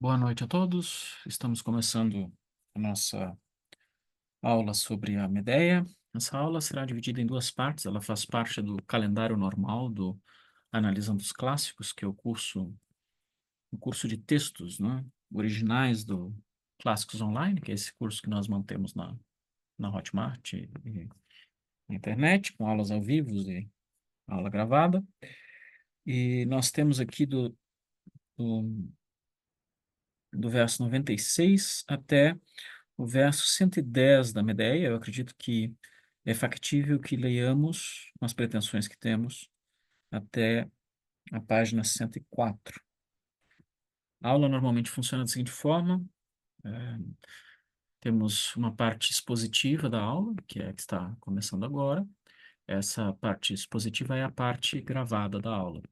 Boa noite a todos. Estamos começando a nossa aula sobre a Medea. Essa aula será dividida em duas partes. Ela faz parte do calendário normal do Analisando os Clássicos, que é o curso de textos, né, originais do Clássicos Online, que é esse curso que nós mantemos na Hotmart e na internet, com aulas ao vivo e aula gravada. E nós temos aqui do, do verso 96 até o verso 110 da Medéia. Eu acredito que é factível que leiamos, com as pretensões que temos, até a página 104. A aula normalmente funciona da seguinte forma: eh, temos uma parte expositiva da aula, que é a que está começando agora. Essa parte expositiva é a parte gravada da aula.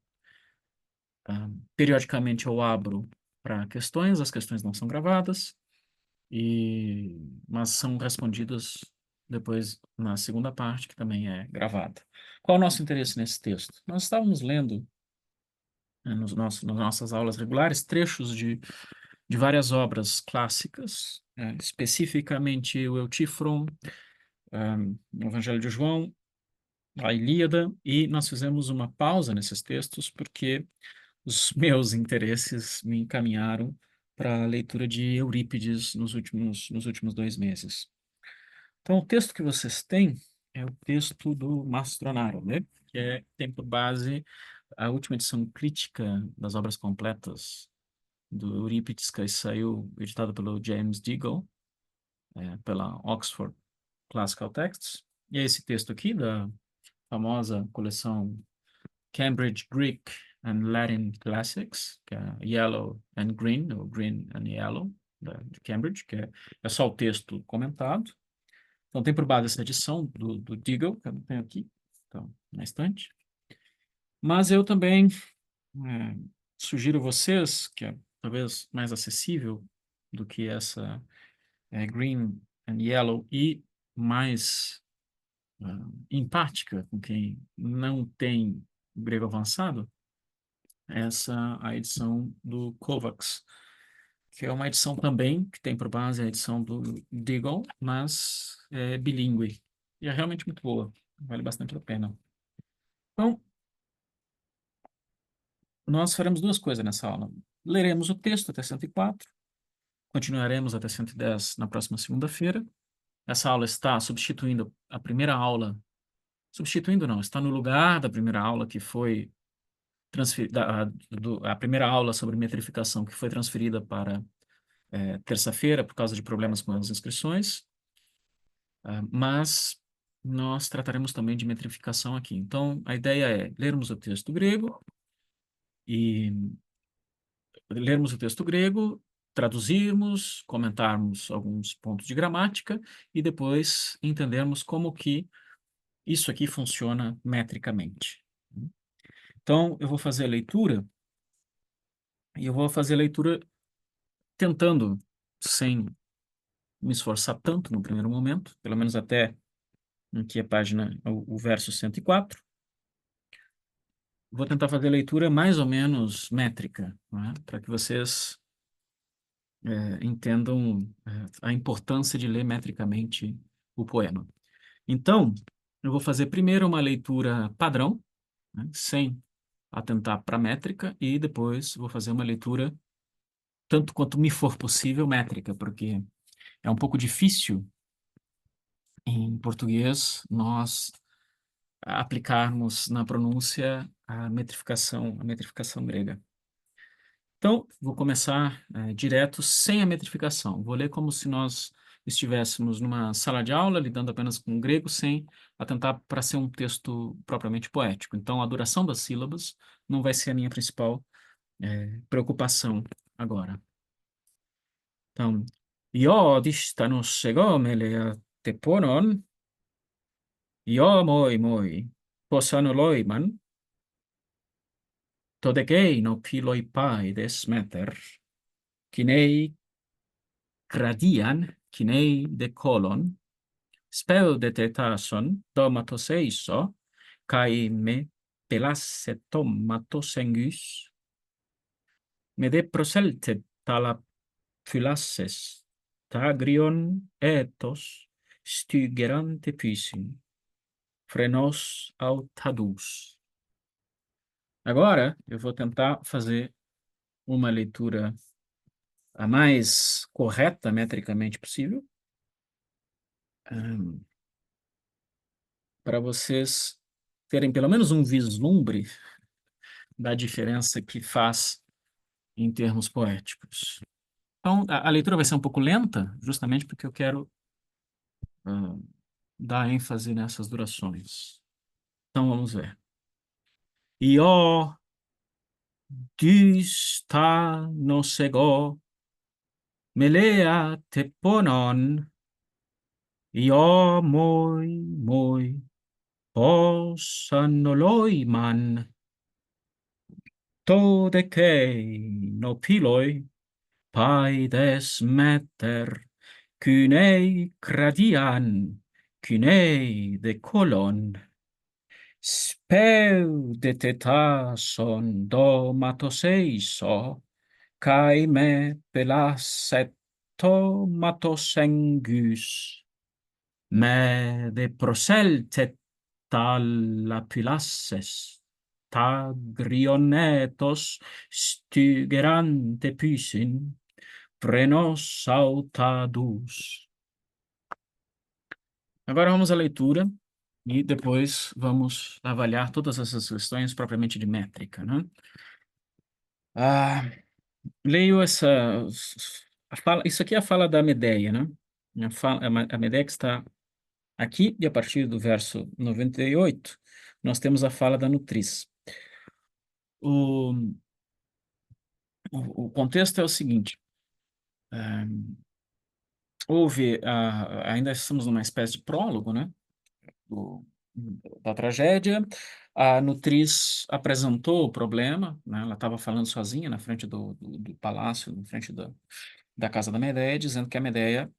Periodicamente eu abro para questões, as questões não são gravadas, mas são respondidas depois na segunda parte, que também é gravada. Qual o nosso interesse nesse texto? Nós estávamos lendo, nas nossas aulas regulares, trechos de várias obras clássicas, especificamente o Eutífron, o Evangelho de João, a Ilíada, e nós fizemos uma pausa nesses textos porque os meus interesses me encaminharam para a leitura de Eurípides nos últimos 2 meses. Então, o texto que vocês têm é o texto do Mastronaro, né? Tem por base a última edição crítica das obras completas do Eurípides, que saiu editada pelo James Deagle, pela Oxford Classical Texts. E é esse texto aqui, da famosa coleção Cambridge Greek and Latin Classics, que é Yellow and Green, ou Green and Yellow, de Cambridge, é só o texto comentado. Então, tem por base essa edição do Deagle, que eu não tenho aqui, então, na estante. Mas eu também é, sugiro a vocês, que é talvez mais acessível do que essa Green and Yellow, e mais empática com quem não tem grego avançado, a edição do Kovacs, que é uma edição também que tem por base a edição do Deagle, mas é bilíngue. E é realmente muito boa, vale bastante a pena. Então, nós faremos duas coisas nessa aula. Leremos o texto até 104, continuaremos até 110 na próxima segunda-feira. Essa aula está substituindo a primeira aula, substituindo não, está no lugar da primeira aula que foi transferida, a primeira aula sobre metrificação que foi transferida para terça-feira por causa de problemas com as inscrições. Mas nós trataremos também de metrificação aqui. Então, a ideia é lermos o texto grego e traduzirmos, comentarmos alguns pontos de gramática e depois entendermos como que isso aqui funciona metricamente. Então, eu vou fazer a leitura e eu vou fazer a leitura tentando, sem me esforçar tanto no primeiro momento, pelo menos até aqui a página, o verso 104. Vou tentar fazer a leitura mais ou menos métrica, né, para que vocês entendam a importância de ler metricamente o poema. Então, eu vou fazer primeiro uma leitura padrão, né, sem atentar para a métrica, e depois vou fazer uma leitura, tanto quanto me for possível, métrica, porque é um pouco difícil em português nós aplicarmos na pronúncia a metrificação grega. Então, vou começar direto, sem a metrificação. Vou ler como se nós estivéssemos numa sala de aula, lidando apenas com grego, sem atentar para ser um texto propriamente poético. Então, a duração das sílabas não vai ser a minha principal preocupação agora. Então, io distanos egomele teponon, io moi, posanoloiman, todekei no piloi pai desmeter, kinei gradian, kinei de colon, speu de tetason, domatos eiso, kai me pelasse tomatos engus, me de proselte talaphylasses, tagrion ethos, stygerante piscin, frenos autadus. Agora, eu vou tentar fazer uma leitura a mais correta metricamente possível, para vocês terem pelo menos um vislumbre da diferença que faz em termos poéticos. Então, a leitura vai ser um pouco lenta, justamente porque eu quero dar ênfase nessas durações. Então, vamos ver. Io dys ta nosego melea teponon, io moi posanoloiman, to decei nopiloi paides meter, cunei cradian, cunei decolon, speudete tason domatoseiso, cae me pelasset tomatosengus, me de proseltet talla pilasses, tagrionetos stygerante pysin, prenos sautadus. Agora vamos à leitura e depois vamos avaliar todas essas questões propriamente de métrica, né? Leio isso aqui é a fala da Medeia, né? A Medeia que está aqui, e a partir do verso 98, nós temos a fala da Nutriz. O, o contexto é o seguinte: ainda estamos numa espécie de prólogo, né? do- da tragédia. A Nutriz apresentou o problema, né? Ela estava falando sozinha na frente do palácio, na frente da casa da Medeia, dizendo que a Medeia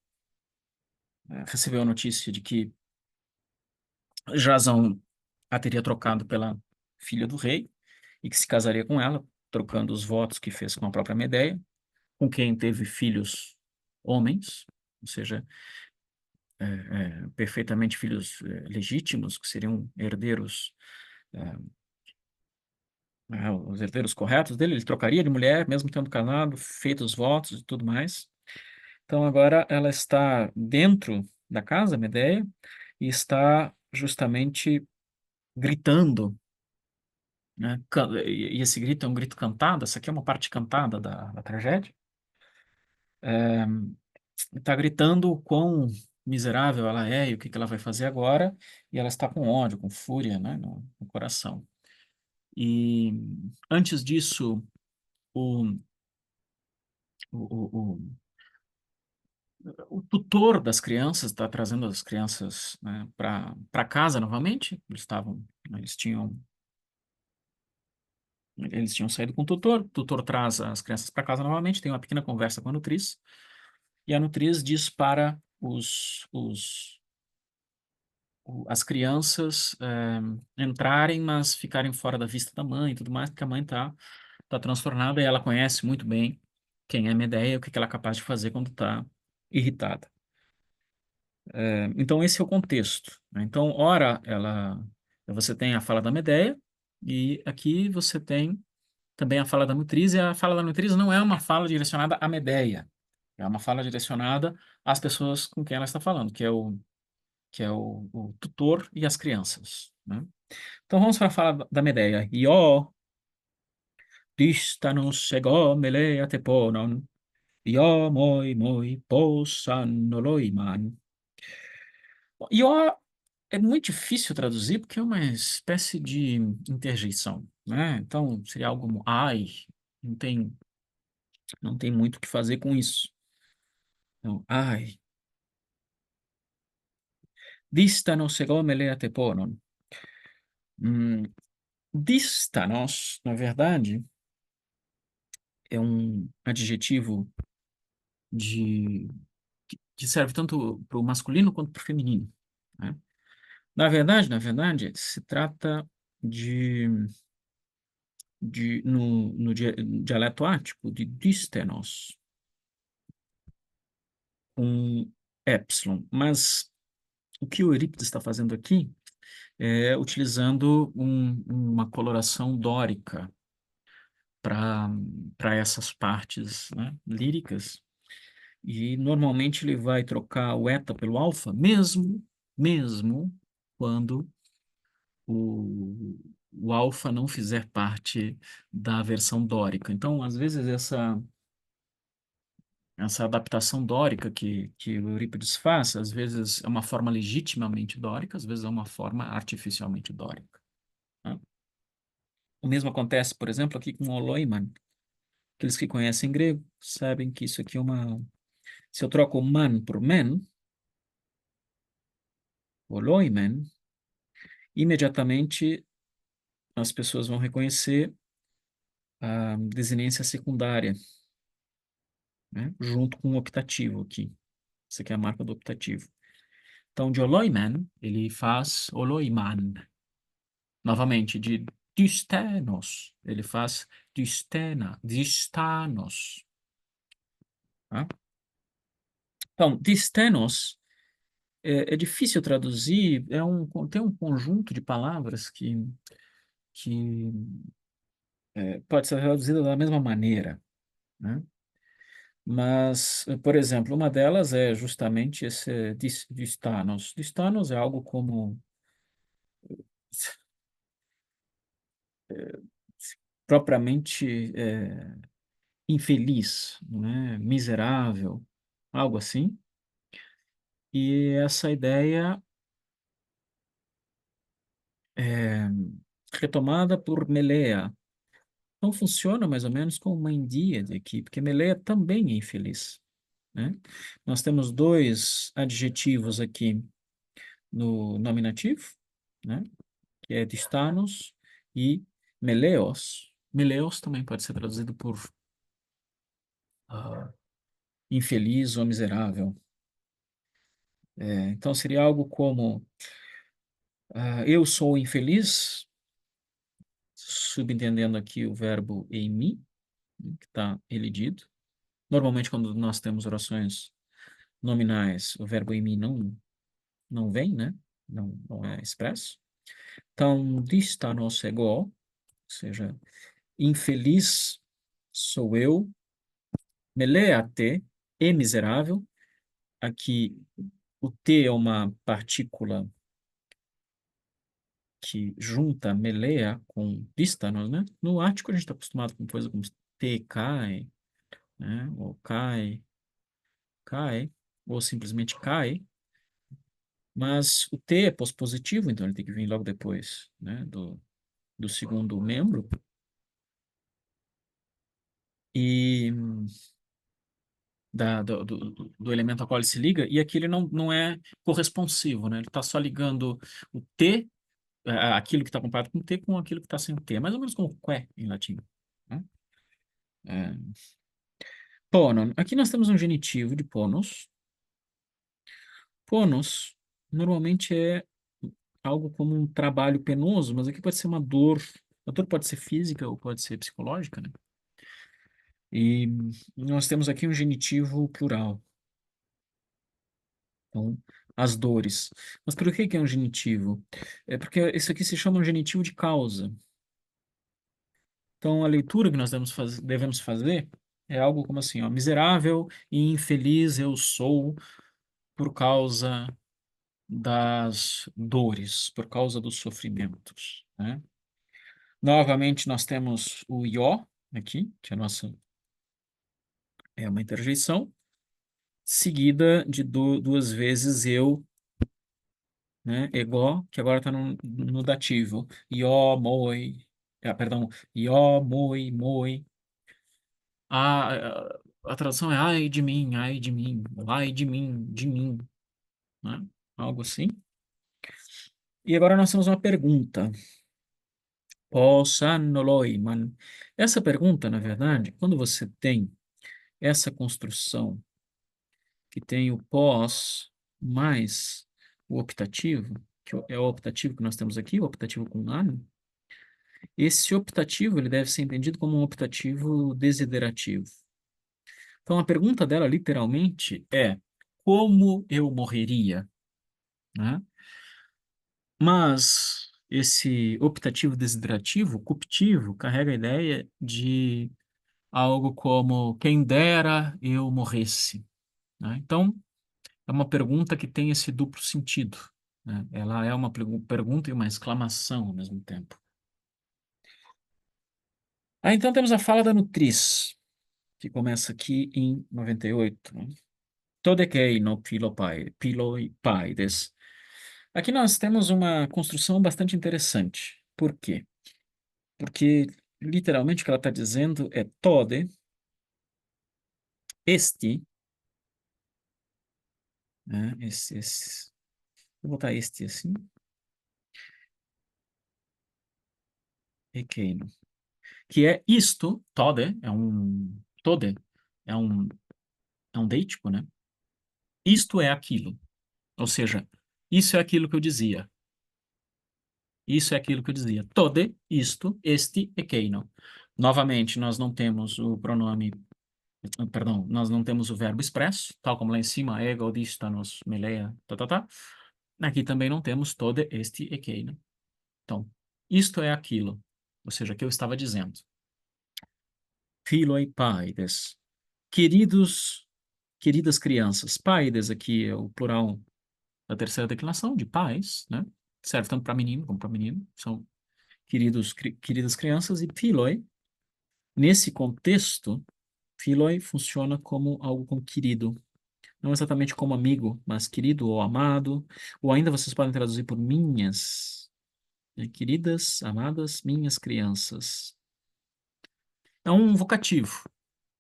recebeu a notícia de que Jasão a teria trocado pela filha do rei e que se casaria com ela, trocando os votos que fez com a própria Medeia, com quem teve filhos homens, ou seja, perfeitamente filhos legítimos, que seriam herdeiros, os herdeiros corretos dele. Ele trocaria de mulher, mesmo tendo casado, feito os votos e tudo mais. Então agora ela está dentro da casa, Medeia, e está justamente gritando, né? E esse grito é um grito cantado, essa aqui é uma parte cantada da tragédia. Está gritando o quão miserável ela é e o que ela vai fazer agora, e ela está com ódio, com fúria, né, no coração. E antes disso, o, o, o, o tutor das crianças está trazendo as crianças, né, para casa novamente. Eles tinham Eles tinham saído com o tutor traz as crianças para casa novamente, tem uma pequena conversa com a Nutriz, e a Nutriz diz para as crianças entrarem, mas ficarem fora da vista da mãe e tudo mais, porque a mãe tá transtornada e ela conhece muito bem quem é a Medeia, o que ela é capaz de fazer quando está irritada. Então, esse é o contexto, né? Então, ora, você tem a fala da Medeia, e aqui você tem também a fala da Nutriz, e a fala da Nutriz não é uma fala direcionada à Medeia, é uma fala direcionada às pessoas com quem ela está falando, que é o tutor e as crianças, né? Então vamos para a fala da Medeia. Io distanos ego melea teponon, io moi posanoloiman. Io é muito difícil traduzir porque é uma espécie de interjeição, né? Então seria algo como ai, não tem, não tem muito o que fazer com isso. Então, ai, distanos ego melea teponon. Distanos, na verdade, é um adjetivo de, que serve tanto para o masculino quanto para o feminino, né? Na verdade, se trata no dialeto ático, de dístenos. com epsilon. Mas o que o Eurípides está fazendo aqui é utilizando uma coloração dórica para essas partes, né, líricas. E normalmente ele vai trocar o eta pelo alfa, mesmo quando o alfa não fizer parte da versão dórica. Então, às vezes, essa adaptação dórica que o Eurípides faz, às vezes é uma forma legitimamente dórica, às vezes é uma forma artificialmente dórica, né? O mesmo acontece, por exemplo, aqui com o Oloiman. Aqueles que conhecem grego sabem que isso aqui é uma... Se eu troco o man por men, Oloimen, imediatamente as pessoas vão reconhecer a desinência secundária, né, junto com o optativo aqui. Essa aqui é a marca do optativo. Então, de Oloimen, ele faz Oloiman. Novamente, de Dystenos, ele faz Dystanos. Tá? Então, Dystenos é difícil traduzir, tem um conjunto de palavras que pode ser traduzido da mesma maneira, né? Mas, por exemplo, uma delas é justamente esse Dystanos. Dystanos é algo como propriamente infeliz, né? Miserável, algo assim. E essa ideia é retomada por Melea. Então funciona mais ou menos como uma endíade aqui, porque Melea também é infeliz, né? Nós temos dois adjetivos aqui no nominativo, né? Que é distanos e meleos. Meleos também pode ser traduzido por ah, infeliz ou miserável. Então seria algo como eu sou infeliz, subentendendo aqui o verbo em mim, né, que está elidido. Normalmente, quando nós temos orações nominais, o verbo em mim não vem, né? Não é expresso. Então, distanos ego, ou seja, infeliz sou eu, meleate e miserável. Aqui, o T é uma partícula que junta melea com distanos, né? No ático, a gente está acostumado com coisa como T cai, né? Ou cai, ou simplesmente cai. Mas o T é pospositivo, então ele tem que vir logo depois, né? Do segundo membro. E do elemento ao qual ele se liga, e aqui ele não é corresponsivo, né? Ele está só ligando o T, aquilo que está comparado com T, com aquilo que está sem T. É mais ou menos como que em latim, né? É, Ponon. Aqui nós temos um genitivo de ponos. Ponos normalmente é algo como um trabalho penoso, mas aqui pode ser uma dor. A dor pode ser física ou pode ser psicológica, né? E nós temos aqui um genitivo plural. Então, as dores. Mas por que que é um genitivo? É porque isso aqui se chama um genitivo de causa. Então, a leitura que nós devemos fazer é algo como assim, ó, miserável e infeliz eu sou por causa das dores, por causa dos sofrimentos, né? Novamente, nós temos o ió aqui, que é uma interjeição, seguida de duas vezes eu, né? Ego, que agora está no dativo. Ió, moi, perdão, ió, moi. A tradução é ai de mim, né? Algo assim. E agora nós temos uma pergunta. Posanoloiman. Essa pergunta, na verdade, quando você tem essa construção que tem o pós mais o optativo, que é o optativo que nós temos aqui, o optativo com an, esse optativo ele deve ser entendido como um optativo desiderativo. Então, a pergunta dela, literalmente, é como eu morreria, né? Mas esse optativo desiderativo, cuptivo, carrega a ideia de algo como quem dera eu morresse, né? Então, é uma pergunta que tem esse duplo sentido, né? Ela é uma pergunta e uma exclamação ao mesmo tempo. Então temos a fala da Nutriz, que começa aqui em 98, né? Todekei no piloi paides. Aqui nós temos uma construção bastante interessante. Por quê? Porque literalmente o que ela está dizendo é tode, este, né? Vou botar este assim, ekeino, que é isto, tode, é um deítico, né? Isto é aquilo. Ou seja, isso é aquilo que eu dizia. Isso é aquilo que eu dizia. Tode, isto, este, ekeino. Novamente, nós não temos o pronome, perdão, nós não temos o verbo expresso, tal como lá em cima, ego, distanos, meleia, tá. Aqui também não temos tode, este, ekeino. Então, isto é aquilo, ou seja, que eu estava dizendo. Filoi paides. Queridos, queridas crianças. Paides aqui é o plural da terceira declinação, de pais, né? Serve tanto para menino como para menino. São queridas crianças. E filoi, nesse contexto, filoi funciona como algo como querido. Não exatamente como amigo, mas querido ou amado. Ou ainda vocês podem traduzir por minhas, né? Queridas, amadas, minhas crianças. É um vocativo,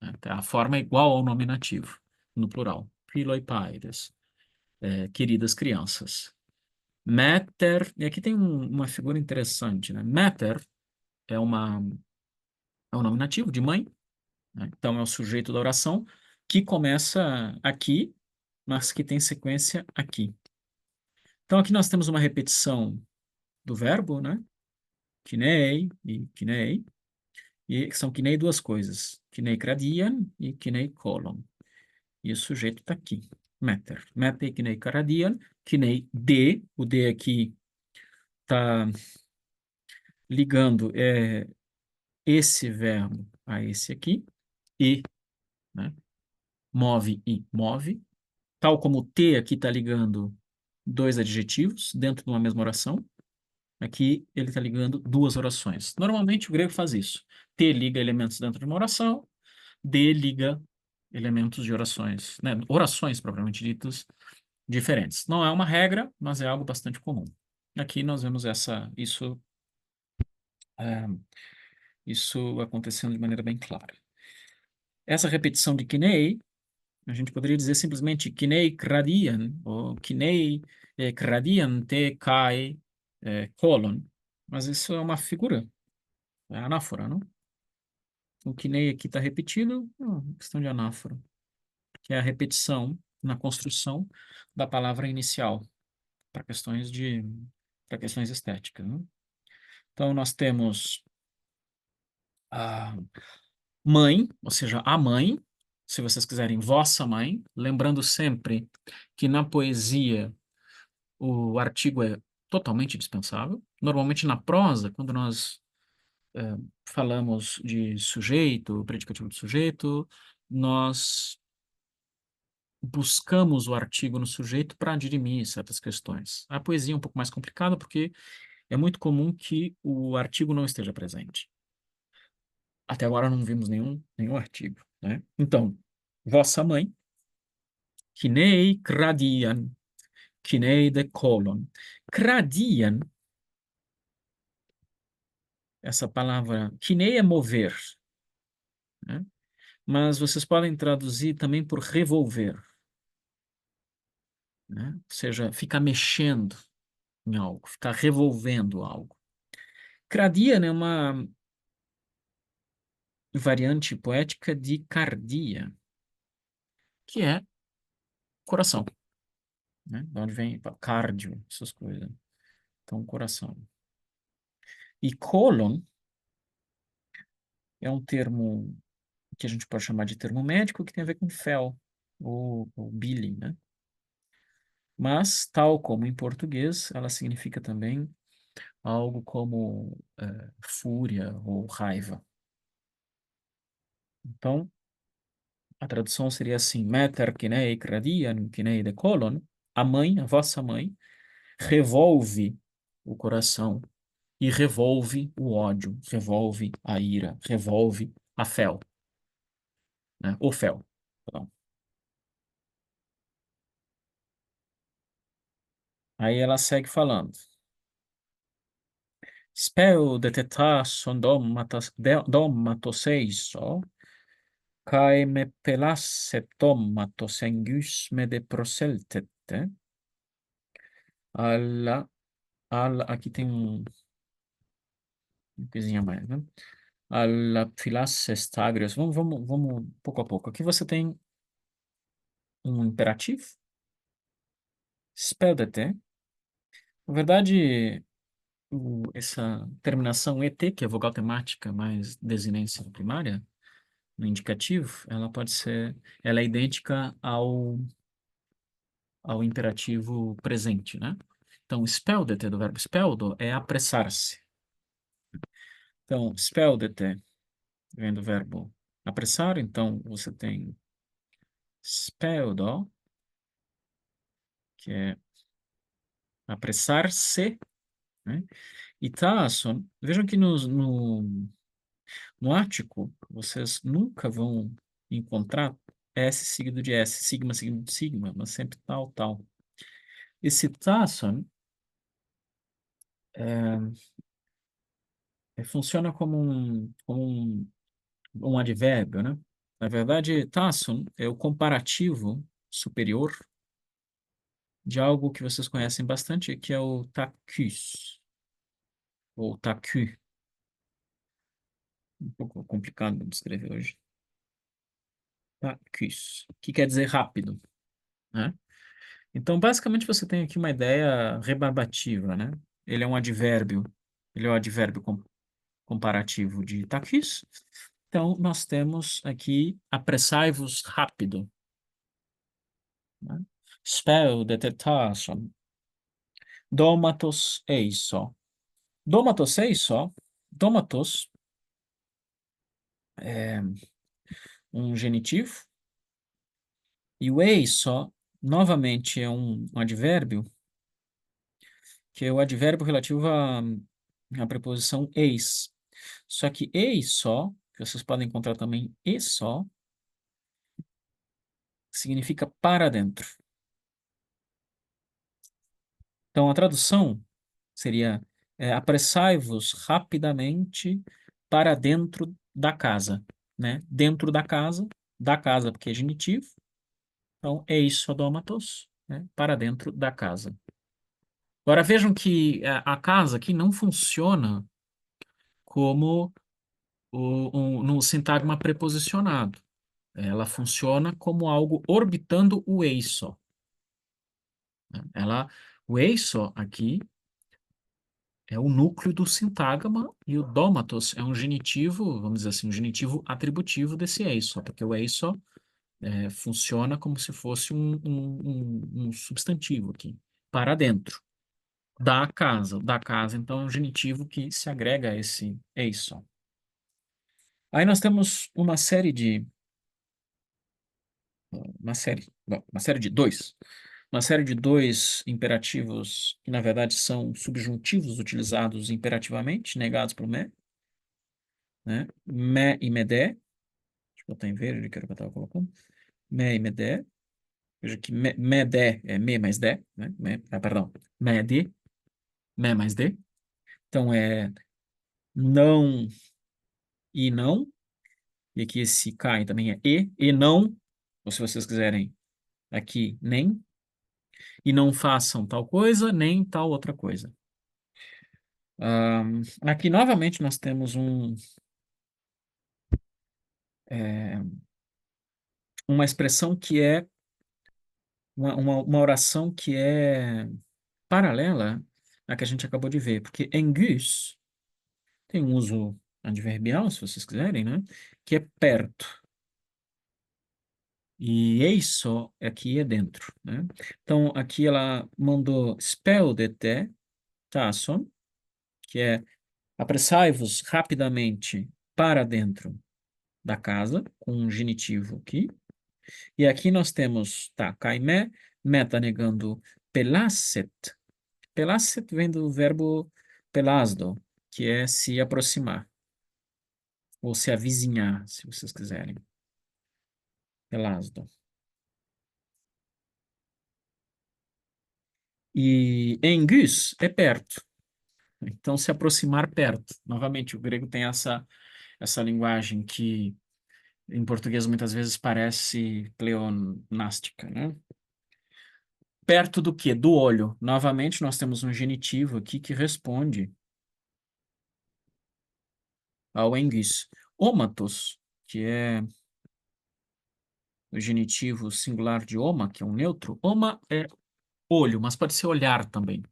né? A forma é igual ao nominativo, no plural. Filoi paides, queridas crianças. Mater, e aqui tem uma figura interessante, né? Mater é, é um nominativo de mãe, né? Então é o sujeito da oração que começa aqui, mas que tem sequência aqui. Então aqui nós temos uma repetição do verbo, né? Kinei, e que são kinei duas coisas, kinei kradian e kinei kolon. E o sujeito está aqui, matter. Matter kinei kradian, kinei de, o de aqui está ligando esse verbo a esse aqui, e, né? Move e move, tal como o T aqui está ligando dois adjetivos dentro de uma mesma oração, aqui ele está ligando duas orações. Normalmente o grego faz isso. T liga elementos dentro de uma oração, D liga elementos de orações, né? Orações propriamente ditas diferentes. Não é uma regra, mas é algo bastante comum. Aqui nós vemos é, isso acontecendo de maneira bem clara. Essa repetição de kinei, a gente poderia dizer simplesmente kinei kradian, ou kinei kradian te kai colon. Mas isso é uma figura, é anáfora, não? O kinei aqui está repetido, questão de anáfora, que é a repetição na construção da palavra inicial, para para questões estéticas, né? Então, nós temos a mãe, ou seja, a mãe, se vocês quiserem, vossa mãe, lembrando sempre que na poesia o artigo é totalmente dispensável. Normalmente na prosa, quando nós falamos de sujeito, predicativo de sujeito, nós buscamos o artigo no sujeito para dirimir certas questões. A poesia é um pouco mais complicada porque é muito comum que o artigo não esteja presente. Até agora não vimos nenhum artigo, né? Então, vossa mãe, kinei kradian, kinei de colon. Kradian, essa palavra, kinei é mover, né? Mas vocês podem traduzir também por revolver, né? Ou seja, ficar mexendo em algo, ficar revolvendo algo. Kradian é uma variante poética de cardia, que é coração, né? De onde vem cardio, essas coisas. Então, coração. E colon é um termo que a gente pode chamar de termo médico que tem a ver com fel, ou billing, né? Mas, tal como em português, ela significa também algo como fúria ou raiva. Então, a tradução seria assim: Mater kinei cradian kinei de colon, a mãe, a vossa mãe, revolve o coração e revolve o ódio, revolve a ira, revolve a fel, né? O fel. Perdão. Aí ela segue falando. Speu de tetrason domatos eiso, kai me pelasse domatos engus me de proseltete, aqui tem uma coisinha a mais, né? Alla filasse stagrios. Vamos pouco a pouco. Aqui você tem um imperativo, speldete. Na verdade, essa terminação ET, que é vogal temática mais desinência primária, no indicativo, ela é idêntica ao imperativo presente, né? Então, speldete do verbo speldo é apressar-se. Então, speldete vem do verbo apressar, então você tem speldo, que é apressar-se, né? E tason, vejam que no ático, vocês nunca vão encontrar S seguido de S, sigma seguido de sigma, mas sempre tal, tal. Esse tason funciona como um advérbio, né? Na verdade, tason é o comparativo superior de algo que vocês conhecem bastante, que é o tacus, ou tacu. Um pouco complicado de escrever hoje. Tacus, que quer dizer rápido, né? Então, basicamente, você tem aqui uma ideia rebarbativa, né? Ele é um advérbio, ele é o advérbio comparativo de tacus. Então, nós temos aqui apressai-vos rápido, né? Spel detetação. Domatos eiso. Domatos eiso. Domatos é um genitivo e o eiso, novamente, é um advérbio, que é o advérbio relativo à preposição eis. Só que eis só, que vocês podem encontrar também e só, significa para dentro. Então a tradução seria apressai-vos rapidamente para dentro da casa, né? Dentro da casa porque é genitivo. Então eis sodômatos, né? Para dentro da casa. Agora vejam que a casa aqui não funciona como no sintagma preposicionado. Ela funciona como algo orbitando o eiso, né? O eiso aqui é o núcleo do sintagma e o dômatos é um genitivo, vamos dizer assim, um genitivo atributivo desse eiso, porque o eiso funciona como se fosse um substantivo aqui, para dentro da casa. Da casa, então, é um genitivo que se agrega a esse eiso. Aí nós temos uma série de dois. Uma série de dois imperativos que, na verdade, são subjuntivos utilizados imperativamente, negados por me, né? Me e medé. Deixa eu botar em verde, que era o que eu estava colocando. Me e medé. Veja que medé é me mais dé, né? Perdão, mede, me mais dê. Então, é não e não. E aqui esse cai também é e não. Ou se vocês quiserem, aqui nem. E não façam tal coisa, nem tal outra coisa. Aqui, novamente, nós temos uma expressão que é uma oração que é paralela à que a gente acabou de ver, porque engus tem um uso adverbial, se vocês quiserem, né? Que é perto. E isso aqui é dentro, né? Então, aqui ela mandou speudete tason, que é apressai-vos rapidamente para dentro da casa, com um genitivo aqui. E aqui nós temos, tá, kaimé, mé tá negando pelasset. Pelasset vem do verbo pelasdo, que é se aproximar, ou se avizinhar, se vocês quiserem. Pelasdo. E engus é perto. Então, se aproximar perto. Novamente, o grego tem essa linguagem que em português muitas vezes parece pleonástica, né? Perto do quê? Do olho. Novamente, nós temos um genitivo aqui que responde ao enguis. Ómatos, que é o genitivo singular de oma, que é um neutro. Oma é olho, mas pode ser olhar também.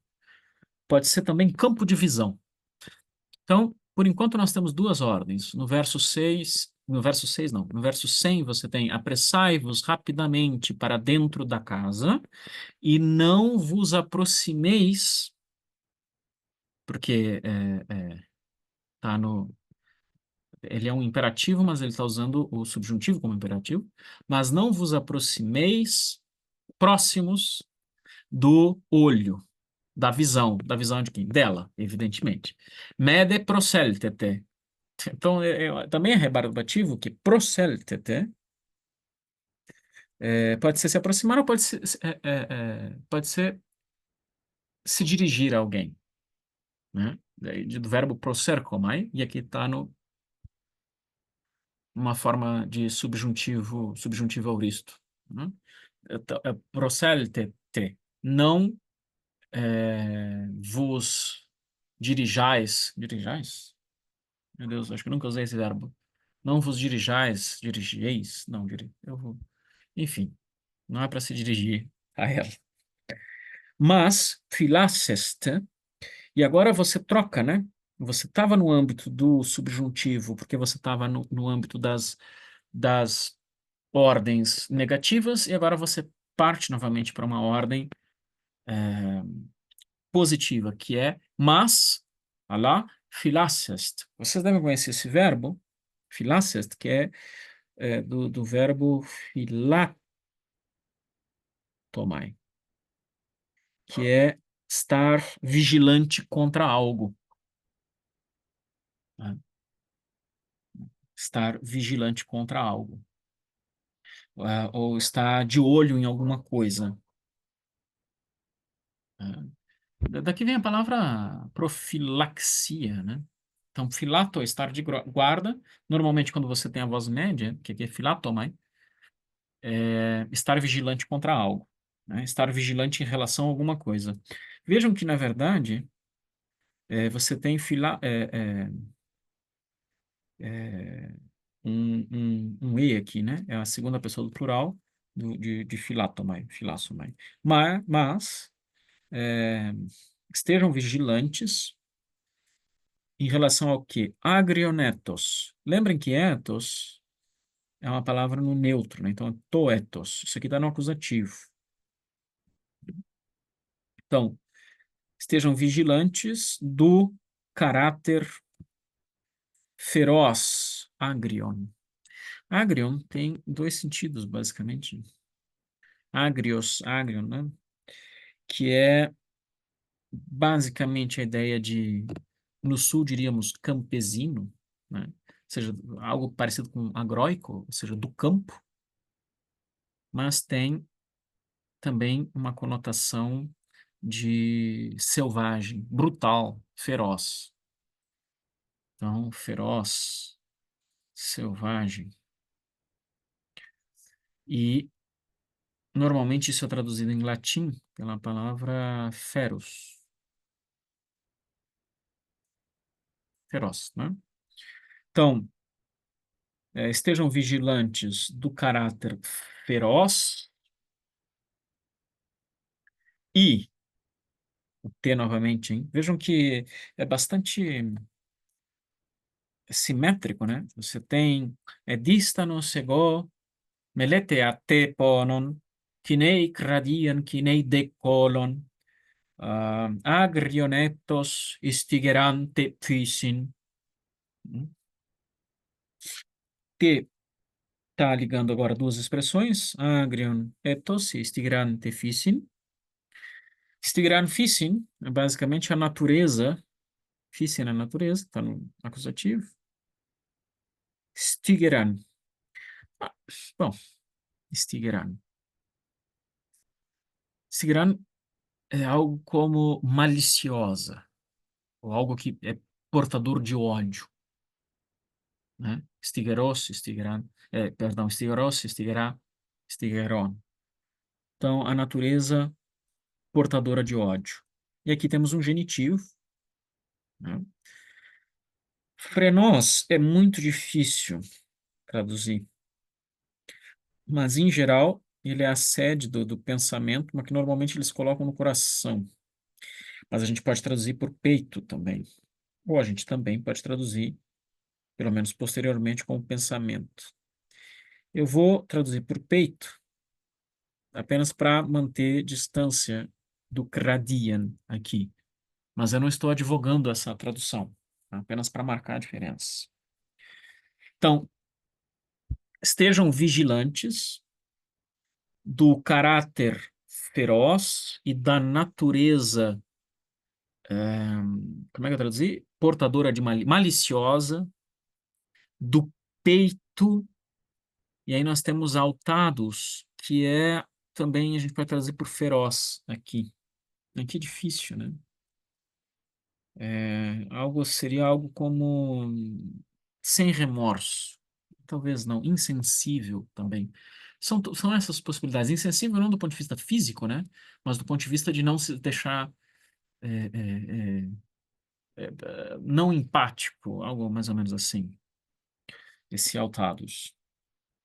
Pode ser também campo de visão. Então, por enquanto, nós temos duas ordens. No verso 6 não, no verso 100 você tem apressai-vos rapidamente para dentro da casa e não vos aproximeis, porque tá no, ele é um imperativo, mas ele está usando o subjuntivo como imperativo, mas não vos aproximeis próximos do olho, da visão de quem? Dela, evidentemente. Mede proseltete. Então, também é rebarbativo que proseltete pode ser se aproximar ou pode ser se dirigir a alguém, né? Do verbo proserkomai, e aqui está uma forma de subjuntivo auristo, né? Então, proseltete, não vos dirijais? Meu Deus, acho que eu nunca usei esse verbo. Não vos dirigieis, não, eu vou. Enfim, não é para se dirigir a ela. Mas, filaceste, e agora você troca, né? Você estava no âmbito do subjuntivo, porque você estava no âmbito das ordens negativas, e agora você parte novamente para uma ordem positiva, que é mas, alá, filacest. Vocês devem conhecer esse verbo, filacest, que do verbo filatomai, que é estar vigilante contra algo, né? Estar vigilante contra algo, ou estar de olho em alguma coisa, né? Daqui vem a palavra profilaxia, né? Então, filato é estar de guarda. Normalmente, quando você tem a voz média, que aqui é filatomai, estar vigilante contra algo, né? Estar vigilante em relação a alguma coisa. Vejam que, na verdade, você tem um E aqui, né? É a segunda pessoa do plural de filatomai, filassomai. Mas estejam vigilantes em relação ao quê? Agrionetos. Lembrem que etos é uma palavra no neutro, né? Então, toetos. Isso aqui está no acusativo. Então, estejam vigilantes do caráter feroz, agrion. Agrion tem dois sentidos, basicamente. Agrios, agrion, né? Que é basicamente a ideia de, no sul diríamos campesino, né? Ou seja, algo parecido com agroico, ou seja, do campo, mas tem também uma conotação de selvagem, brutal, feroz. Então, feroz, selvagem. E normalmente isso é traduzido em latim pela palavra feros, feroz, né? Então, estejam vigilantes do caráter feroz e, o T novamente, hein? Vejam que é bastante simétrico, né? Você tem dístano, cegó, Meletea teponon, kinei gradian, kinei decolon, agrionetos istigerante physin, que está ligando agora duas expressões, agrion etos e stigerante physin. Stigeran physin é basicamente a natureza, physin é a natureza, está no acusativo. Stigeran. Ah, bom, Stigeran. Stigeran é algo como maliciosa, ou algo que é portador de ódio, né? Stigeros, Stigeran, perdão, Stigeros, Stigerá, Stigeron. Então, a natureza portadora de ódio. E aqui temos um genitivo, né? Frenos é muito difícil traduzir, mas em geral ele é a sede do pensamento, mas que normalmente eles colocam no coração. Mas a gente pode traduzir por peito também. Ou a gente também pode traduzir, pelo menos posteriormente, como pensamento. Eu vou traduzir por peito, apenas para manter distância do Gradian aqui. Mas eu não estou advogando essa tradução, apenas para marcar a diferença. Então, estejam vigilantes do caráter feroz e da natureza, como é que eu traduzi? Portadora de maliciosa, do peito. E aí nós temos altados, que é também a gente pode traduzir por feroz aqui. Aqui é difícil, né? Seria algo como sem remorso. Talvez não, insensível também. São essas possibilidades. Insensível não do ponto de vista físico, né? Mas do ponto de vista de não se deixar é, é, não empático, algo mais ou menos assim. Esse altados.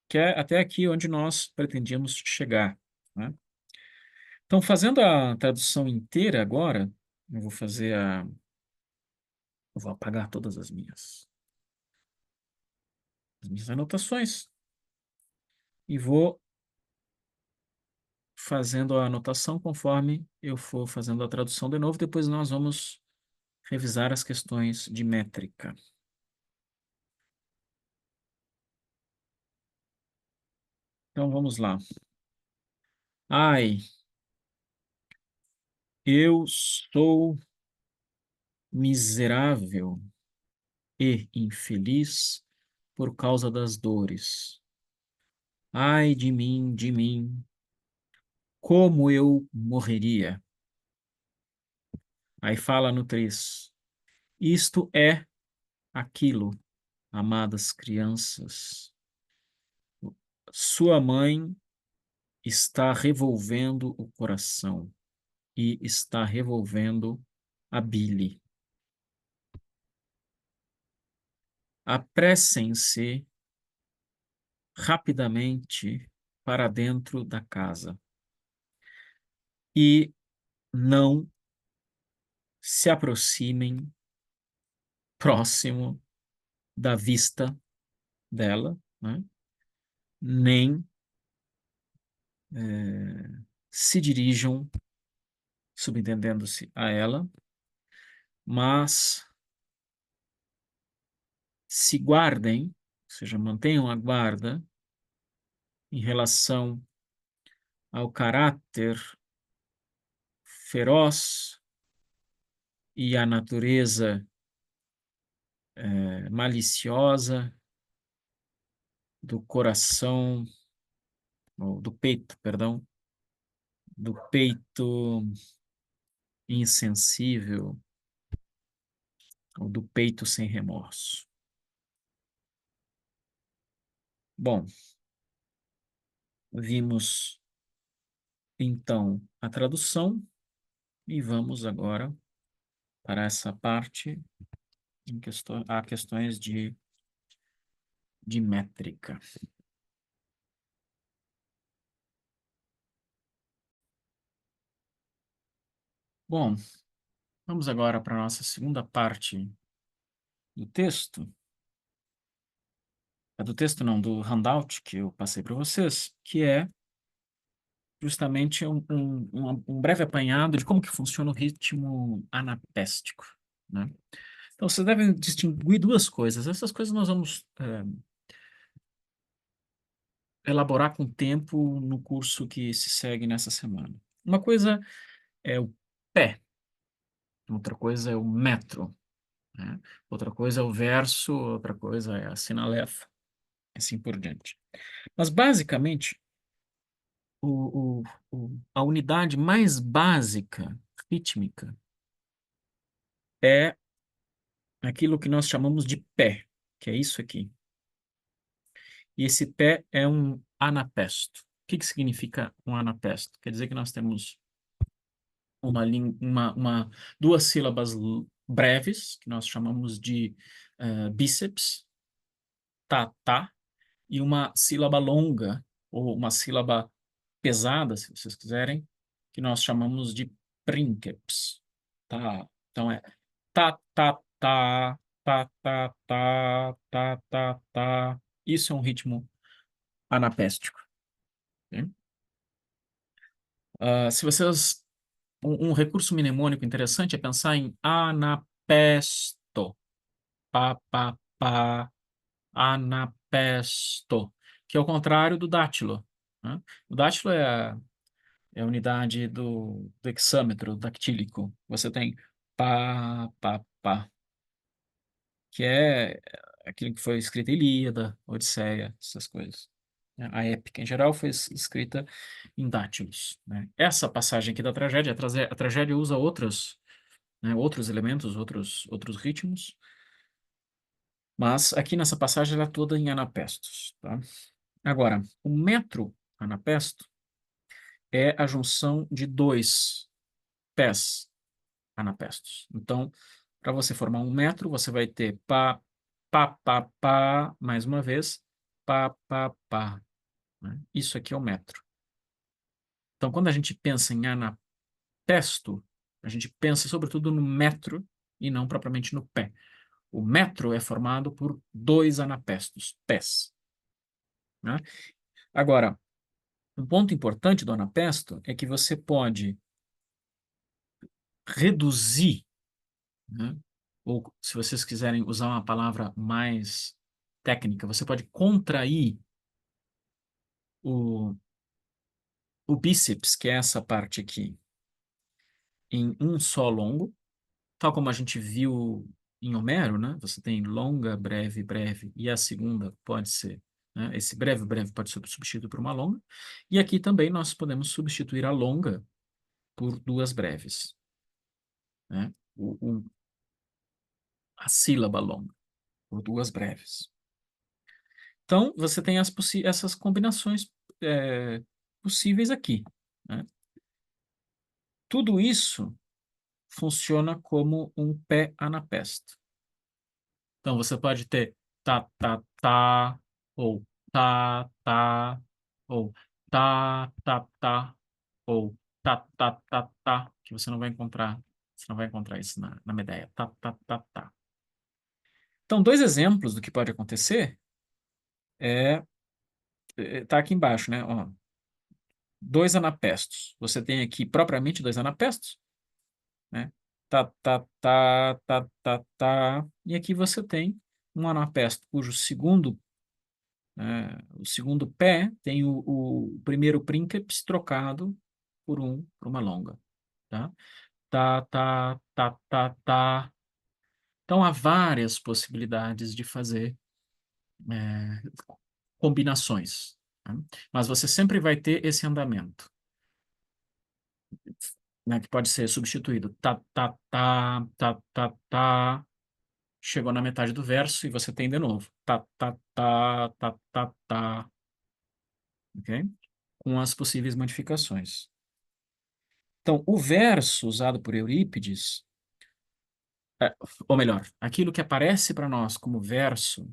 Que é até aqui onde nós pretendíamos chegar, né? Então, fazendo a tradução inteira agora, eu vou fazer a. Eu vou apagar todas as minhas anotações e vou fazendo a anotação conforme eu for fazendo a tradução de novo. Depois nós vamos revisar as questões de métrica. Então, vamos lá. Ai, eu sou miserável e infeliz por causa das dores. Ai de mim, como eu morreria. Aí fala no 3. Isto é aquilo, amadas crianças. Sua mãe está revolvendo o coração e está revolvendo a bile. Apressem-se rapidamente para dentro da casa e não se aproximem próximo da vista dela, né? Nem se dirijam, subentendendo-se a ela, mas se guardem, ou seja, mantenham a guarda em relação ao caráter feroz e à natureza maliciosa do coração, ou do peito, perdão, do peito insensível, ou do peito sem remorso. Bom, vimos então a tradução e vamos agora para essa parte há questões de métrica. Bom, vamos agora para a nossa segunda parte do texto. é do texto não, do handout que eu passei para vocês, que é justamente um breve apanhado de como que funciona o ritmo anapéstico, né? Então, vocês devem distinguir duas coisas. Essas coisas nós vamos elaborar com o tempo no curso que se segue nessa semana. Uma coisa é o pé, outra coisa é o metro, né? Outra coisa é o verso, outra coisa é a sinalefa, assim por diante. Mas, basicamente, a unidade mais básica rítmica é aquilo que nós chamamos de pé, que é isso aqui. E esse pé é um anapesto. O que que significa um anapesto? Quer dizer que nós temos duas sílabas breves, que nós chamamos de bíceps, tá, tá, e uma sílaba longa, ou uma sílaba pesada, se vocês quiserem, que nós chamamos de prínceps. Tá? Então é tá, tá, tá, tá, tá, tá, tá, tá, tá. Isso é um ritmo anapéstico. Ok? Se vocês um recurso mnemônico interessante é pensar em anapesto, pá, pá, pá, anapesto, que é o contrário do dátilo, né? O dátilo é a unidade do hexâmetro dactílico. Você tem pá, pá, pá, que é aquilo que foi escrito em Ilíada, Odisseia, essas coisas. A épica, em geral, foi escrita em dátilos, né? Essa passagem aqui da tragédia, a tragédia usa outros, né, outros elementos, outros ritmos, mas aqui nessa passagem ela é toda em anapestos, tá? Agora, o metro anapesto é a junção de dois pés anapestos. Então, para você formar um metro, você vai ter pá, pá, pá, pá, mais uma vez, pá, pá, pá, né? Isso aqui é o metro. Então, quando a gente pensa em anapesto, a gente pensa sobretudo no metro e não propriamente no pé. O metro é formado por dois anapestos, pés, né? Agora, um ponto importante do anapesto é que você pode reduzir, né? Ou, se vocês quiserem usar uma palavra mais técnica, você pode contrair o, o bíceps, que é essa parte aqui, em um só longo, tal como a gente viu em Homero, né? Você tem longa, breve, breve, e a segunda pode ser, né? Esse breve, breve pode ser substituído por uma longa, e aqui também nós podemos substituir a longa por duas breves, né? A sílaba longa por duas breves. Então, você tem essas combinações possíveis aqui, né? Tudo isso funciona como um pé anapesto. Então, você pode ter tá, tá, tá, ou tá, tá, ou tá, tá, tá, ou tá, tá, tá, tá, que você não vai encontrar isso na Medeia. Tá, tá, tá, tá. Então, dois exemplos do que pode acontecer tá aqui embaixo, né? Ó, dois anapestos. Você tem aqui propriamente dois anapestos, né? Tá, tá, tá, tá, tá, tá. E aqui você tem um anapesto cujo o segundo pé tem o primeiro prínceps trocado por uma longa, tá? Tá, tá, tá, tá, tá. Então há várias possibilidades de fazer é, combinações, tá? Mas você sempre vai ter esse andamento, né, que pode ser substituído. Tá, tá, tá, tá, tá, tá. Chegou na metade do verso e você tem de novo. Tá, tá, tá, tá, tá, tá. Ok? Com as possíveis modificações. Então, o verso usado por Eurípides, ou melhor, aquilo que aparece para nós como verso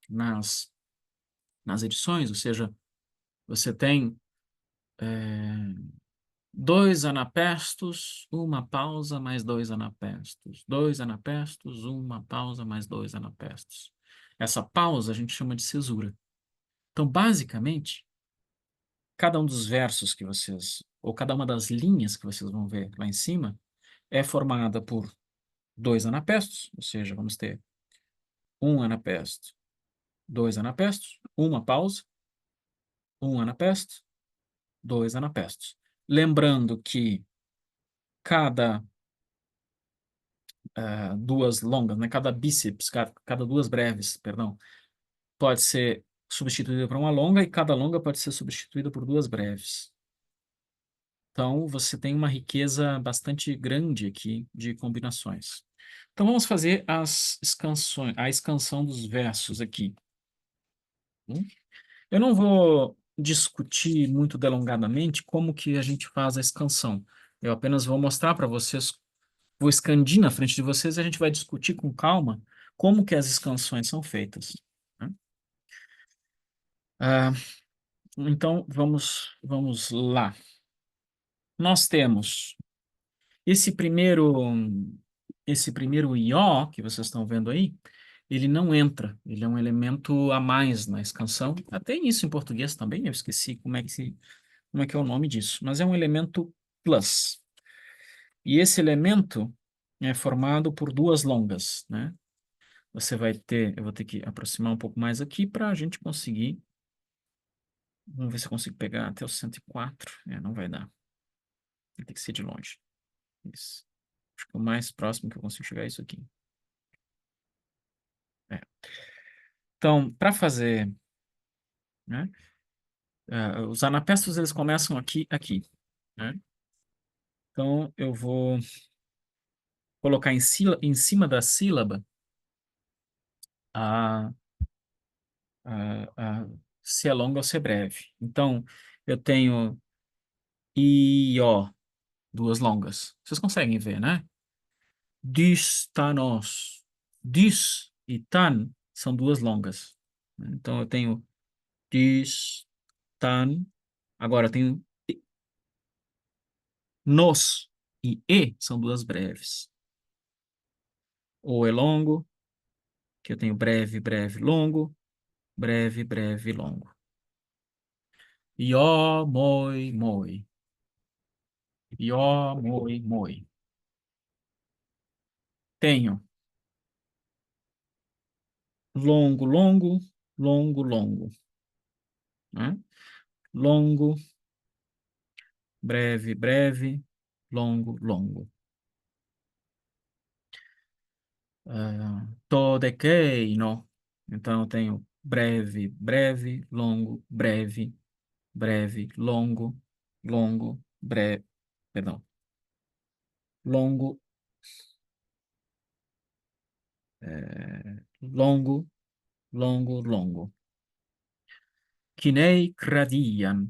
nas, nas edições, ou seja, você tem dois anapestos, uma pausa, mais dois anapestos. Dois anapestos, uma pausa, mais dois anapestos. essa pausa a gente chama de cesura. Então, basicamente, cada um dos versos que vocês, ou cada uma das linhas que vocês vão ver lá em cima, é formada por dois anapestos, ou seja, vamos ter um anapesto, dois anapestos, uma pausa, um anapesto, dois anapestos. Lembrando que cada duas longas, né, cada bíceps, cada duas breves, perdão, pode ser substituída por uma longa e cada longa pode ser substituída por duas breves. Então, você tem uma riqueza bastante grande aqui de combinações. Então, vamos fazer a escansão dos versos aqui. Eu não vou discutir muito delongadamente como que a gente faz a escansão. Eu apenas vou mostrar para vocês, vou escandir na frente de vocês e a gente vai discutir com calma como que as escansões são feitas, né? Ah, então, vamos lá. Nós temos esse primeiro, esse primeiro ió que vocês estão vendo aí, ele não entra, ele é um elemento a mais na escansão. Até isso em português também, eu esqueci como é que é o nome disso, mas é um elemento plus. E esse elemento é formado por duas longas, né? Você vai ter, eu vou ter que aproximar um pouco mais aqui para a gente conseguir. Vamos ver se eu consigo pegar até o 104. Não vai dar. Vai ter que ser de longe. Isso. Acho que o mais próximo que eu consigo chegar é isso aqui. É. Então, para fazer, né, os anapestos, eles começam aqui, né? Então, eu vou colocar em cima da sílaba a, se é longa ou se é breve. Então, eu tenho I, O, duas longas. Vocês conseguem ver, né? Distanos. Dis e tan são duas longas. Então, eu tenho dis, tan. Agora, eu tenho nos e e são duas breves. O é longo, que eu tenho breve, breve, longo, breve, breve, longo. Ió, moi, moi. Ió, moi, moi. Tenho longo, longo, longo, longo, né? Longo, breve, breve, longo, longo. Todequeino. Então, eu tenho breve, breve, longo, breve, breve, longo, longo, breve, perdão, longo, longo, longo, longo. Kinei cradian.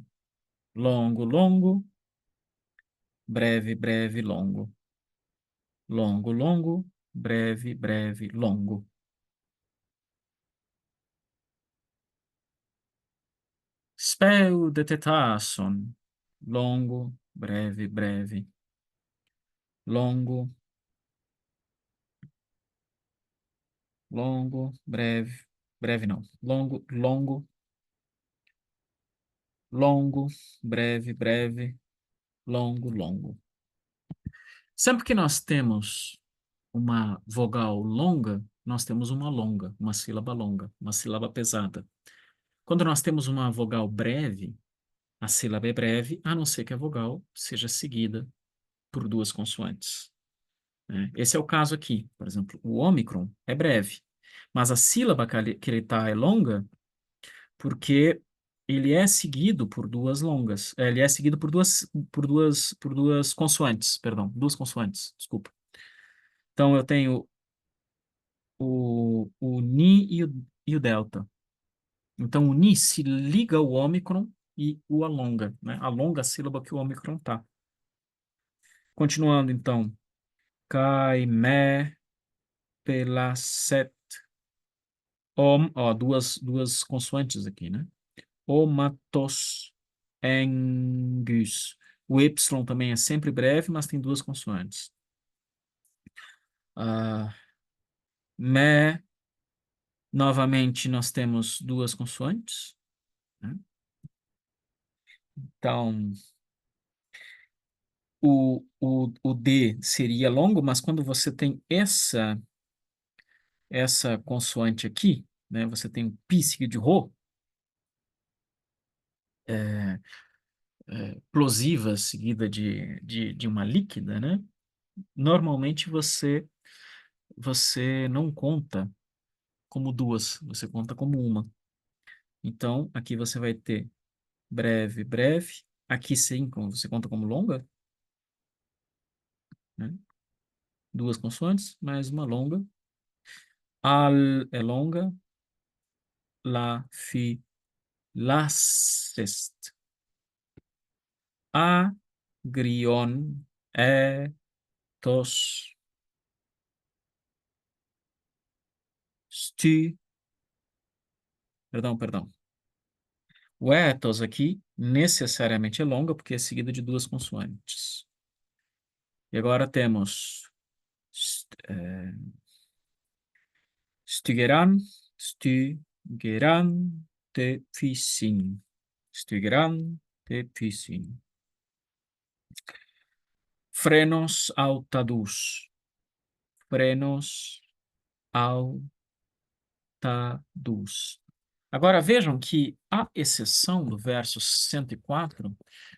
Longo, longo, breve, breve, longo. Longo, longo, breve, breve, longo. Speu de tetasson. Longo, breve, breve. Longo, longo, breve. Breve não. Longo, longo, longo, breve, breve, longo, longo. Sempre que nós temos uma vogal longa, nós temos uma longa, uma sílaba pesada. Quando nós temos uma vogal breve, a sílaba é breve, a não ser que a vogal seja seguida por duas consoantes, né? Esse é o caso aqui. Por exemplo, o ômicron é breve, mas a sílaba que ele está é longa porque ele é seguido por duas longas. Ele é seguido por duas consoantes, perdão, duas consoantes, desculpa. Então eu tenho o ni e o delta. Então o ni se liga ao ômicron e o alonga, né? Alonga a sílaba que o ômicron tá. Continuando então. Cai, mé, pelacet, ó, duas consoantes aqui, né? Omatos, engus. O Y também é sempre breve, mas tem duas consoantes. Ah, mé, Novamente, nós temos duas consoantes, né? Então, o D seria longo, mas quando você tem essa consoante aqui, né? Você tem o pi seguido de rho, é, plosiva seguida de uma líquida, né? Normalmente você não conta como duas, você conta como uma. Então, aqui você vai ter breve, breve. Aqui sim, você conta como longa, né? Duas consoantes, mais uma longa. Al é longa. La, fi, lasest. Agrion, tos, sti. Perdão. O ethos aqui necessariamente é longa, porque é seguida de duas consoantes. E agora temos stigeran, stigeran, tefisin. Stigeran, tefisin. Frenos autadus. Frenos autadus. Agora vejam que, à exceção do verso 104,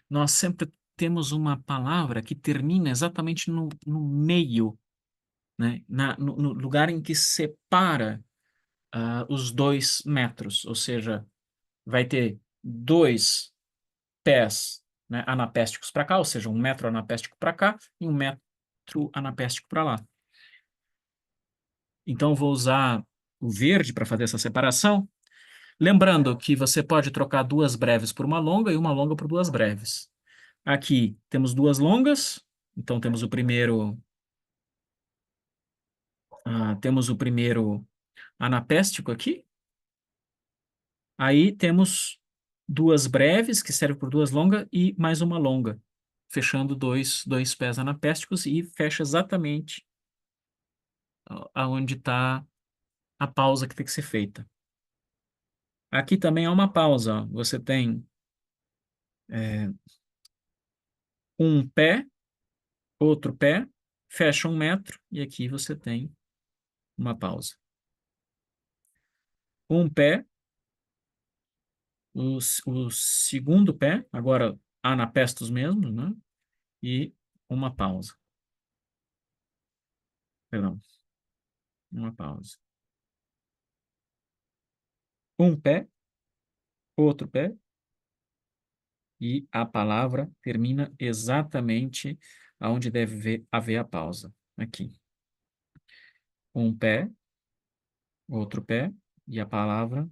nós sempre temos uma palavra que termina exatamente no meio, né? No lugar em que separa os 2 metros, ou seja, vai ter dois pés, né, anapésticos para cá, ou seja, 1 metro anapéstico para cá e 1 metro anapéstico para lá. Então, eu vou usar o verde para fazer essa separação. Lembrando que você pode trocar duas breves por uma longa e uma longa por duas breves. Aqui temos duas longas, então temos o primeiro anapéstico aqui. Aí temos duas breves, que servem por duas longas, e mais uma longa, fechando dois pés anapésticos e fecha exatamente aonde está a pausa que tem que ser feita. Aqui também há uma pausa. Ó. Você tem um pé, outro pé, fecha 1 metro, e aqui você tem uma pausa. Um pé, o segundo pé, agora anapestos mesmo, né? E uma pausa. Perdão, uma pausa. Um pé, outro pé, e a palavra termina exatamente aonde deve haver a pausa. Aqui. Um pé, outro pé, e a palavra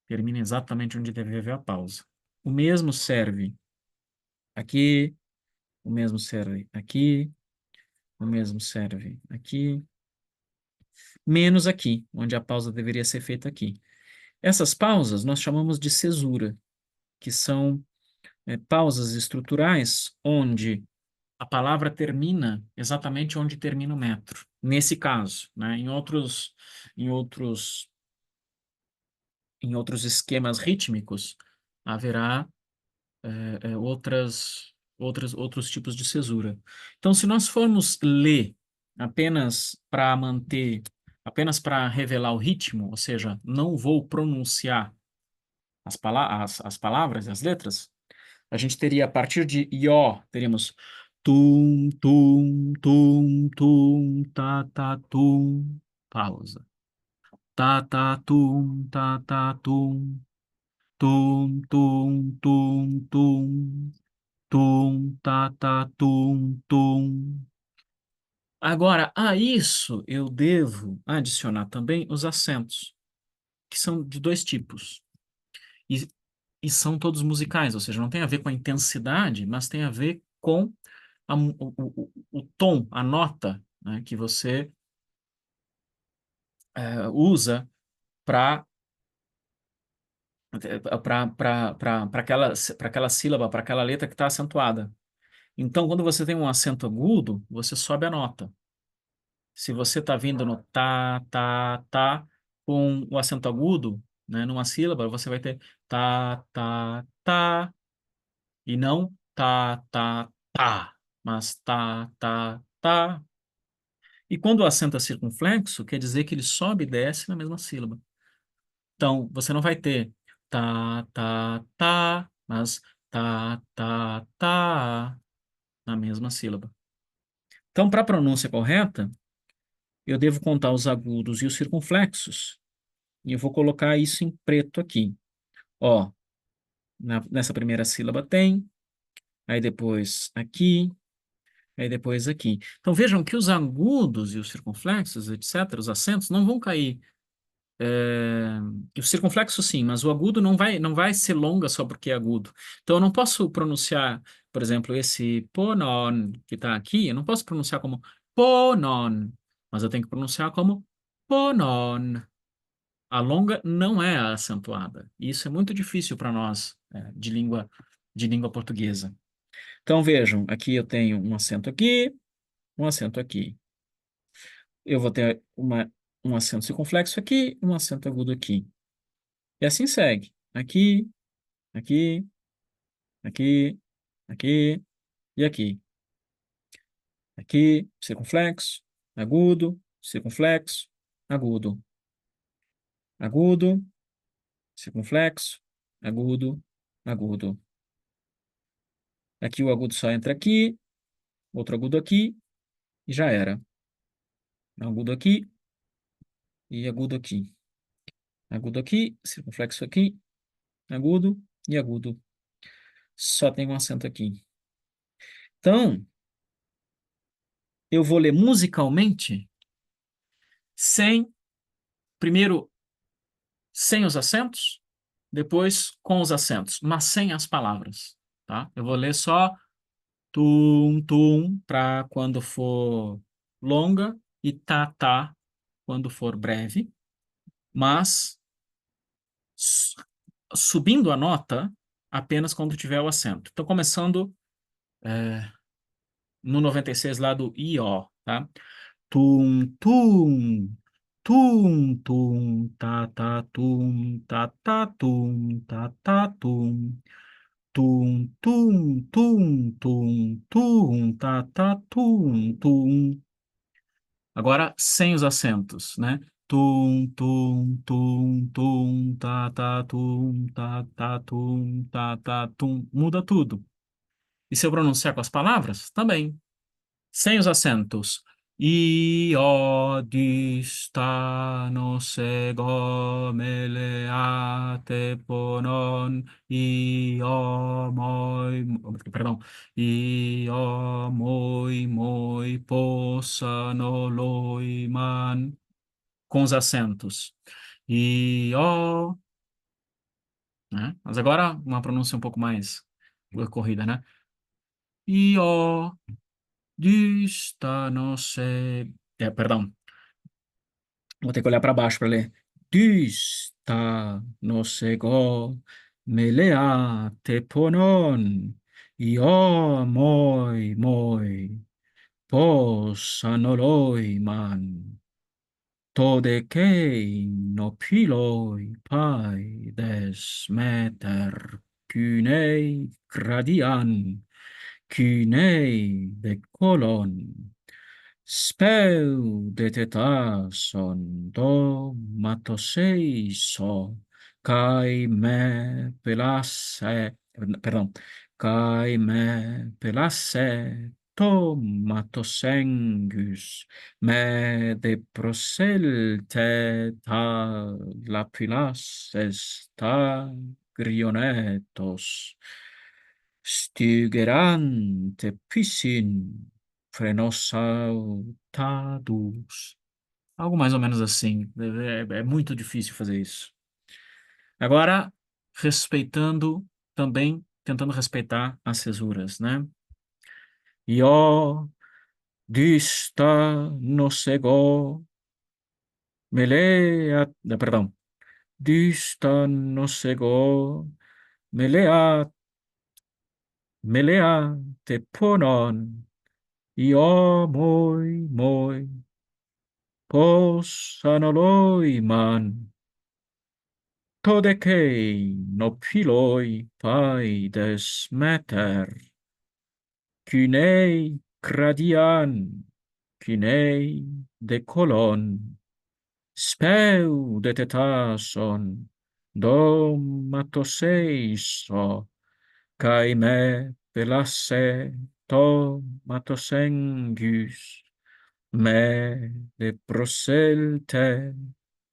termina exatamente onde deve haver a pausa. O mesmo serve aqui, o mesmo serve aqui, o mesmo serve aqui, menos aqui, onde a pausa deveria ser feita aqui. Essas pausas nós chamamos de cesura, que são pausas estruturais onde a palavra termina exatamente onde termina o metro. Nesse caso, né? Em outros, em outros esquemas rítmicos, haverá outros tipos de cesura. Então, se nós formos ler apenas para manter, apenas para revelar o ritmo, ou seja, não vou pronunciar as palavras e as letras, a gente teria a partir de ió, teríamos tum, tum, tum, tum, tá, tum, pausa. Tá, tum, tum, tum, tum, tum. Tum, tum, tum. Agora, a isso eu devo adicionar também os acentos, que são de dois tipos. E, e são todos musicais, ou seja, não tem a ver com a intensidade, mas tem a ver com o tom, a nota, né, que você usa para aquela sílaba, para aquela letra que está acentuada. Então, quando você tem um acento agudo, você sobe a nota. Se você está vindo no tá, com o acento agudo, né, numa sílaba, você vai ter tá, tá, tá, e não tá, tá, tá, mas tá, tá, tá. E quando o acento é circunflexo, quer dizer que ele sobe e desce na mesma sílaba. Então, você não vai ter tá, tá, tá, mas tá, tá, tá na mesma sílaba. Então, para a pronúncia correta, eu devo contar os agudos e os circunflexos. E eu vou colocar isso em preto aqui. Ó, nessa primeira sílaba tem, aí depois aqui, aí depois aqui. Então vejam que os agudos e os circunflexos, etc., os acentos, não vão cair. O circunflexo sim, mas o agudo não vai ser longa só porque é agudo. Então eu não posso pronunciar, por exemplo, esse ponon que está aqui, eu não posso pronunciar como ponon, mas eu tenho que pronunciar como ponon. A longa não é a acentuada. E isso é muito difícil para nós, de língua portuguesa. Então vejam, aqui eu tenho um acento aqui, um acento aqui. Eu vou ter um acento circunflexo aqui, um acento agudo aqui. E assim segue. Aqui, aqui, aqui, aqui e aqui. Aqui, circunflexo, agudo, circunflexo, agudo, agudo, circunflexo, agudo, agudo. Aqui o agudo só entra aqui, outro agudo aqui e já era. Agudo aqui e agudo aqui. Agudo aqui, circunflexo aqui, agudo e agudo. Só tem um acento aqui. Então, eu vou ler musicalmente sem, primeiro, sem os acentos, depois com os acentos, mas sem as palavras, tá? Eu vou ler só tum, tum, para quando for longa e tá, tá, quando for breve, mas subindo a nota apenas quando tiver o acento. Então, começando no 96 lá do I-O, tá? Tum, tum, tum, tum, tá, tum, tum, tum, tum. Agora, sem os acentos, né? Tum. Muda tudo. E se eu pronunciar com as palavras? Também. Sem os acentos. No se go mele ate ponon perdão, moi possa no loiman, com os acentos. Io, né? Mas agora uma pronúncia um pouco mais corrida, né? Io no se, perdão. Vou ter que olhar para baixo para ler. Dista no sego melea te ponon io moi possa noloi man tode que no piloi pai des meter cunei gradian cunei de colon Speu de tetason do matoseiso, kai me pelasse, perdão, kai me pelasse to matosengus, me de proselte ta lapilasses ta grionetos, stugerante piscin, frenossaltados. Algo mais ou menos assim. É muito difícil fazer isso. Agora, respeitando também, tentando respeitar as cesuras, né? Io dista no sego melea, perdão. Dista no sego melea, melea te ponon. Io moi possano loiman, todekei no piloi paides meter, cunei cradian, cunei de colon, speu de tetason, domatoseiso, cae me pelasse tomatosengus, me de proselte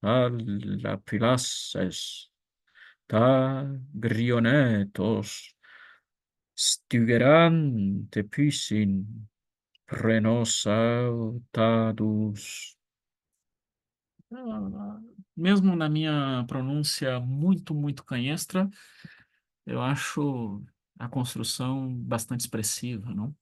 alla pilasses, ta grionetos, stugerante pisin, prenosautadus. Mesmo na minha pronúncia muito canhestra, eu acho a construção bastante expressiva, não?